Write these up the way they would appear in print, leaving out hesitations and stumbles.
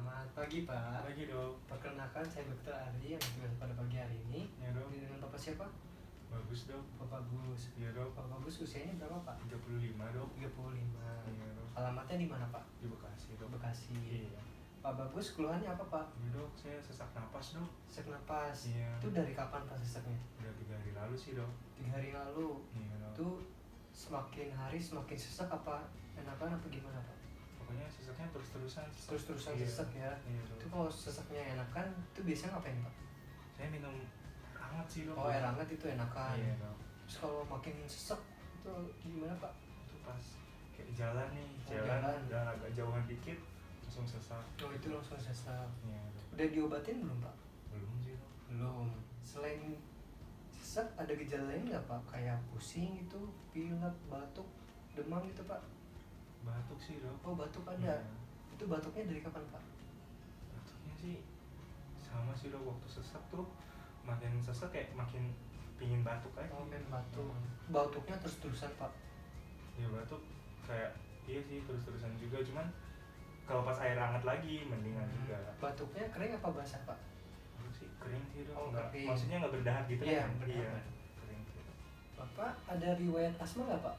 Selamat pagi Pak. Pagi dok. Perkenalkan saya Dr. Ari yang bertugas pada pagi hari ini. Ya dok. Ini dengan Bapak siapa? Bagus dok. Bapak Bagus. Ya dok. Bapak Bagus usianya berapa Pak? 35 dok. 35. Iya dok. Alamatnya di mana Pak? Di Bekasi dok. Bekasi. Iya. Pak Bagus keluhannya apa Pak? Iya dok, saya sesak napas dok. Sesak napas. Iya. Itu dari kapan Pak sesaknya? Udah 3 hari lalu sih dok. 3 hari lalu. Iya dok. Itu semakin hari semakin sesak apa enakan apa gimana Pak? Pokoknya sesaknya terus-terusan. Terus-terusan Iya. sesak ya. Iya dok. Itu kalau sesaknya enakan itu biasanya ngapain Pak? Saya minum hangat sih dok. Oh air hangat itu enakan. Iya dok. Terus kalau makin sesak itu gimana Pak? Itu pas kayak jalan nih, Oh, jalan udah agak jauhan dikit langsung sesak. Oh itu langsung sesak. Iya dok. Udah diobatin belum Pak? Belum sih dok. Belum. Selain sesak ada gejala lain nggak Pak? Kayak pusing gitu, pilek, batuk, demam gitu Pak? Batuk sih dok. Oh batuk ada. Iya. Itu batuknya dari kapan Pak? Batuknya sih sama sih dok, waktu sesak tuh makin sesak kayak makin pingin batuk aja. Oh main batuk. Batuknya terus-terusan Pak? Ya batuk kayak iya sih terus-terusan juga, cuman kalau pas air hangat lagi mendingan juga. Batuknya kering apa basah Pak? Aku sih kering sih dok. Oh, Nggak, kering. maksudnya nggak berdahak gitu Iya, kan? berdahak. Iya, kering sih dok. Bapak ada riwayat asma nggak Pak?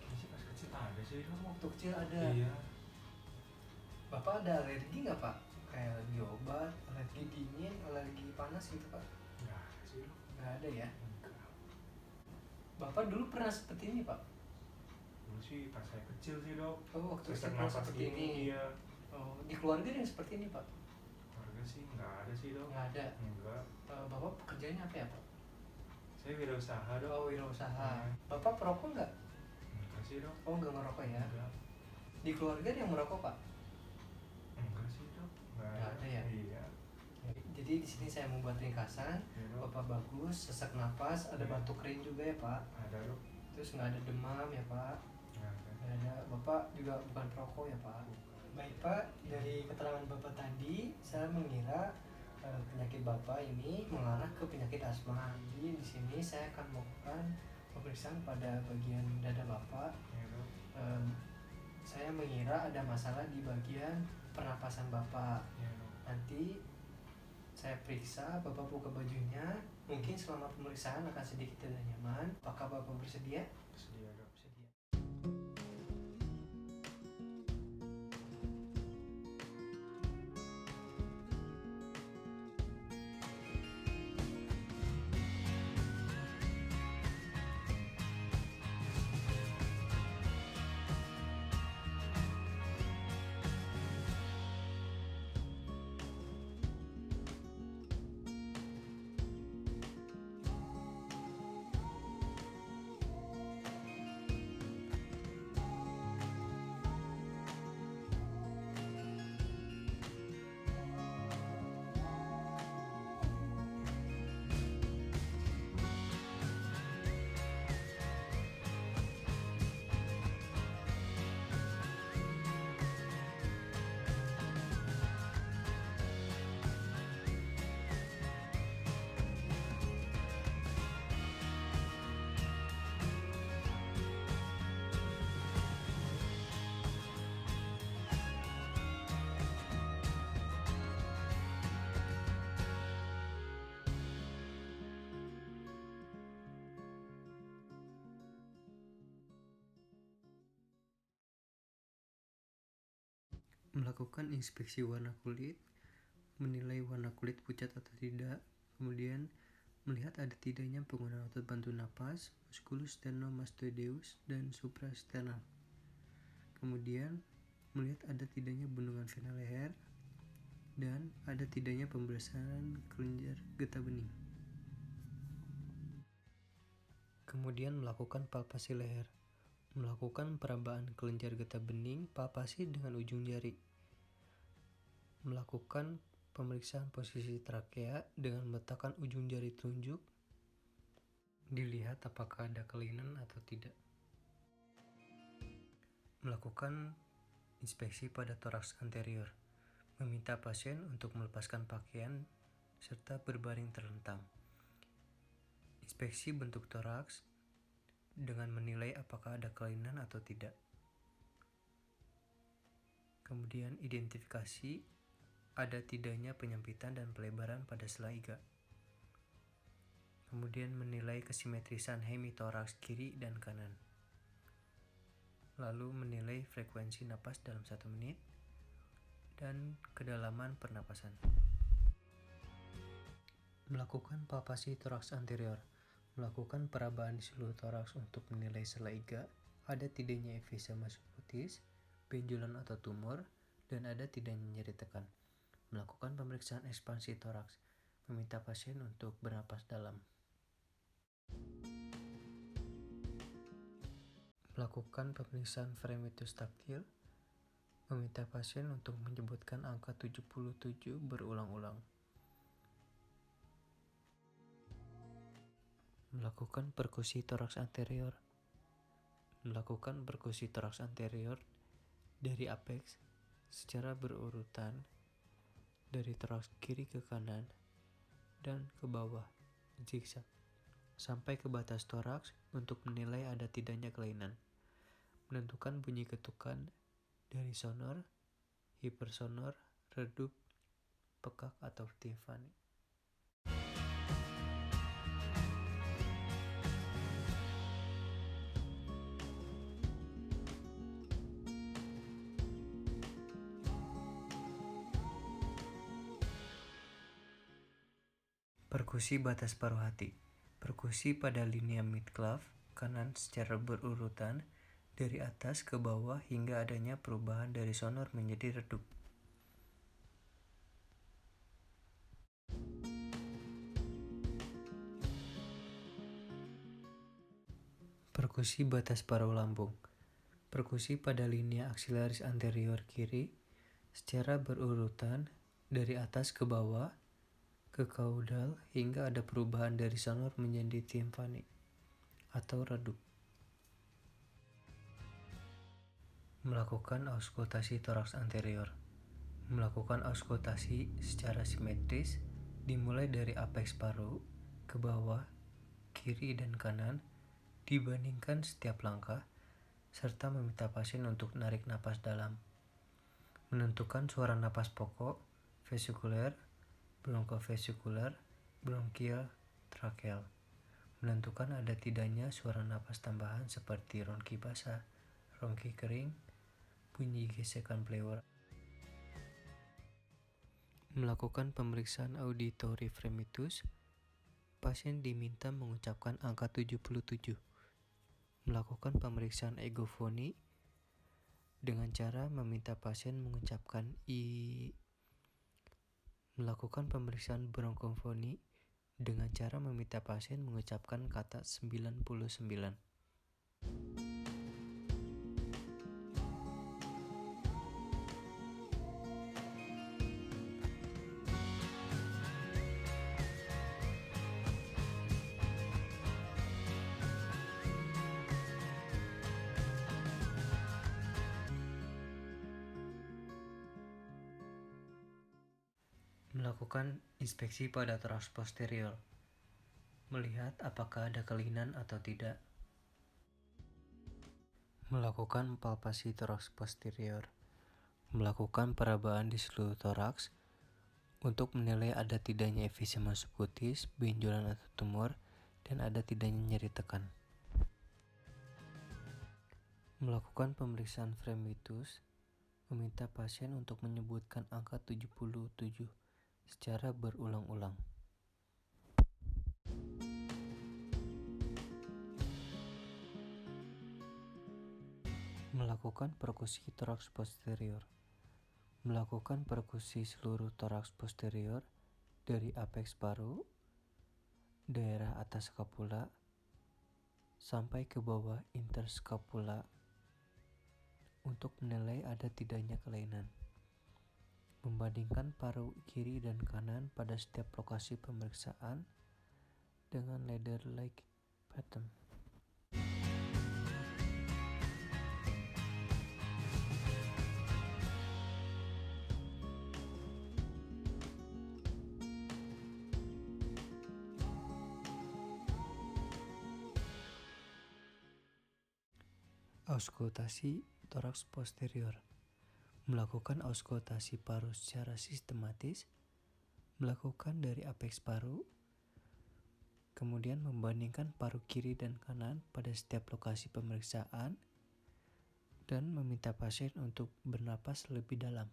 Kayaknya sih pas kecil ada sih dok. Waktu kecil ada. Iya. Bapak ada alergi nggak Pak? Kayak alergi obat, alergi dingin, alergi panas gitu Pak? Nggak ada sih dok. Nggak ada ya? Enggak. Bapak dulu pernah seperti ini Pak? Dulu sih pas saya kecil sih dok. Oh waktu Sesak kecil pernah napas seperti gini, ini? iya. Oh, di keluarga ada yang seperti ini Pak? Keluarga sih nggak ada sih dok. Nggak ada? Enggak. Bapak pekerjaannya apa ya Pak? Saya wirausaha dok. Oh wirausaha. Iya. Bapak perokok nggak? Enggak sih dok. Oh nggak ngerokok ya? Enggak. Di keluarga ada yang merokok Pak? Enggak sih dok. Nggak ada ya? Iya. Jadi di sini saya membuat ringkasan. Iya, Dok. Bapak bagus, sesak napas, ada Iya. batuk kering juga ya Pak. Ada dok. Terus nggak ada demam ya Pak. Nggak ada. Nggak ada. Bapak juga bukan perokok ya Pak. Baik Pak, dari keterangan Bapak tadi saya mengira penyakit Bapak ini mengarah ke penyakit asma. Jadi di sini saya akan melakukan pemeriksaan pada bagian dada Bapak. Iya dok. Saya mengira ada masalah di bagian pernapasan Bapak. Iya dok. Nanti saya periksa, Bapak buka bajunya. Mungkin selama pemeriksaan akan sedikit tidak nyaman. Apakah Bapak bersedia? Sedia dok. Bersedia. Melakukan inspeksi warna kulit, menilai warna kulit pucat atau tidak, kemudian melihat ada tidaknya penggunaan otot bantu napas, musculus sternomastoideus dan suprasternal. Kemudian melihat ada tidaknya bendungan vena leher dan ada tidaknya pembesaran kelenjar getah bening. Kemudian melakukan palpasi leher. Melakukan perabaan kelenjar getah bening, palpasi dengan ujung jari. Melakukan pemeriksaan posisi trakea dengan meletakkan ujung jari telunjuk. Dilihat apakah ada kelainan atau tidak. Melakukan inspeksi pada toraks anterior. Meminta pasien untuk melepaskan pakaian serta berbaring terlentang. Inspeksi bentuk toraks dengan menilai apakah ada kelainan atau tidak. Kemudian identifikasi ada tidaknya penyempitan dan pelebaran pada sela iga. Kemudian menilai kesimetrisan hemitoraks kiri dan kanan. Lalu menilai frekuensi napas dalam 1 menit dan kedalaman pernapasan. Melakukan palpasi toraks anterior. Melakukan perabaan di seluruh toraks untuk menilai sela iga, ada tidaknya emfisema subkutis, benjolan atau tumor, dan ada tidaknya nyeri tekan. Melakukan pemeriksaan ekspansi toraks. Meminta pasien untuk bernapas dalam. Melakukan pemeriksaan fremitus taktil, meminta pasien untuk menyebutkan angka 77 berulang-ulang. Melakukan perkusi toraks anterior. Melakukan perkusi toraks anterior dari apex secara berurutan dari toraks kiri ke kanan dan ke bawah, zigzag, sampai ke batas toraks untuk menilai ada tidaknya kelainan. Menentukan bunyi ketukan dari sonor, hipersonor, redup, pekak atau timpani. Perkusi batas paruh hati. Perkusi pada linea midclav kanan secara berurutan dari atas ke bawah hingga adanya perubahan dari sonor menjadi redup. Perkusi batas paruh lambung. Perkusi pada linea aksilaris anterior kiri secara berurutan dari atas ke bawah ke kaudal hingga ada perubahan dari sonor menjadi timpani atau redup. Melakukan auskultasi toraks anterior. Melakukan auskultasi secara simetris dimulai dari apeks paru ke bawah, kiri dan kanan dibandingkan setiap langkah serta meminta pasien untuk narik napas dalam. Menentukan suara napas pokok, vesikuler, bronkofesikuler, bronkial, trakeal. Menentukan ada tidaknya suara napas tambahan seperti ronki basah, ronki kering, bunyi gesekan pleural. Melakukan pemeriksaan auditori fremitus, pasien diminta mengucapkan angka 77. Melakukan pemeriksaan egofoni dengan cara meminta pasien mengucapkan I. Melakukan pemeriksaan bronkofoni dengan cara meminta pasien mengucapkan kata 99. Melakukan inspeksi pada toraks posterior. Melihat apakah ada kelainan atau tidak. Melakukan palpasi toraks posterior. Melakukan perabaan di seluruh toraks untuk menilai ada tidaknya emfisema subkutis, benjolan atau tumor, dan ada tidaknya nyeri tekan. Melakukan pemeriksaan fremitus, meminta pasien untuk menyebutkan angka 77 secara berulang-ulang. Melakukan perkusi toraks posterior. Melakukan perkusi seluruh toraks posterior dari apeks paru, daerah atas skapula, sampai ke bawah interskapula untuk menilai ada tidaknya kelainan. Membandingkan paru kiri dan kanan pada setiap lokasi pemeriksaan dengan ladder-like pattern. Auskultasi toraks posterior. melakukan auskultasi paru secara sistematis, melakukan dari apeks paru, kemudian membandingkan paru kiri dan kanan pada setiap lokasi pemeriksaan, dan meminta pasien untuk bernapas lebih dalam.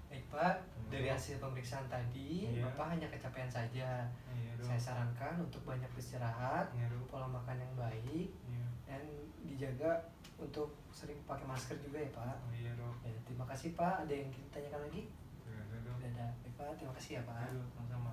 Baik Pak, dari hasil pemeriksaan tadi, Iya. Bapak hanya kecapean saja. Iya dok. Saya sarankan untuk banyak beristirahat, Iya dok. pola makan yang baik, Iya. dan dijaga untuk sering pakai masker juga ya Pak. Oh iya dok. Ya, terima kasih Pak. Ada yang kita tanyakan lagi? Tidak ada dok. Tidak ada. Baik Pak, terima kasih ya Pak. Iya dok, sama-sama.